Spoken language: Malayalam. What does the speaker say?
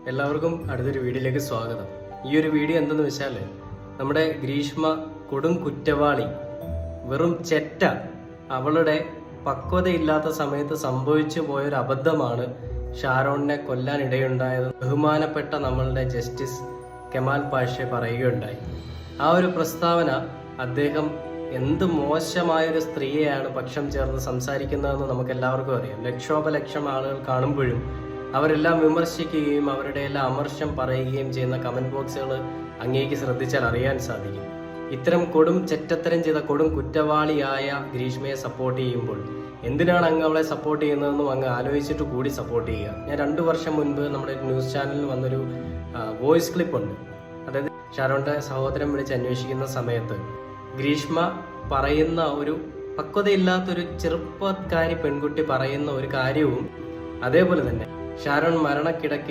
എല്ലാവർക്കും അടുത്തൊരു വീഡിയോയിലേക്ക് സ്വാഗതം. ഈ ഒരു വീഡിയോ എന്തെന്ന് വെച്ചാൽ, നമ്മുടെ ഗ്രീഷ്മ കൊടും കുറ്റവാളി, വെറും ചെറ്റ, അവളുടെ പക്വതയില്ലാത്ത സമയത്ത് സംഭവിച്ചു പോയൊരു അബദ്ധമാണ് ഷാരോണിനെ കൊല്ലാനിടയുണ്ടായത്. ബഹുമാനപ്പെട്ട നമ്മളുടെ ജസ്റ്റിസ് കെമാൽ പാഷ പറയുകയുണ്ടായി. ആ ഒരു പ്രസ്താവന, അദ്ദേഹം എന്ത് മോശമായൊരു സ്ത്രീയെയാണ് പക്ഷം ചേർന്ന് സംസാരിക്കുന്നതെന്ന് നമുക്ക് എല്ലാവർക്കും അറിയാം. ലക്ഷോപലക്ഷം ആളുകൾ കാണുമ്പോഴും അവരെല്ലാം വിമർശിക്കുകയും അവരുടെ എല്ലാം അമർഷം പറയുകയും ചെയ്യുന്ന കമന്റ് ബോക്സുകൾ അങ്ങേക്ക് ശ്രദ്ധിച്ചാൽ അറിയാൻ സാധിക്കും. ഇത്തരം കൊടും ചെറ്റത്തരം ചെയ്ത കൊടും കുറ്റവാളിയായ ഗ്രീഷ്മയെ സപ്പോർട്ട് ചെയ്യുമ്പോൾ എന്തിനാണ് അങ്ങ് അവളെ സപ്പോർട്ട് ചെയ്യുന്നതെന്നും അങ്ങ് ആലോചിച്ചിട്ട് കൂടി സപ്പോർട്ട് ചെയ്യുക. ഞാൻ 2 വർഷം മുൻപ് നമ്മുടെ ന്യൂസ് ചാനലിൽ വന്നൊരു വോയിസ് ക്ലിപ്പ് ഉണ്ട്. അതായത് ഷാരോണിന്റെ സഹോദരൻ വിളിച്ച് അന്വേഷിക്കുന്ന സമയത്ത് ഗ്രീഷ്മ പറയുന്ന ഒരു പക്വതയില്ലാത്തൊരു ചെറുപ്പക്കാരി പെൺകുട്ടി പറയുന്ന ഒരു കാര്യവും, അതേപോലെ തന്നെ ഷാരോൺ മരണക്കിടക്ക്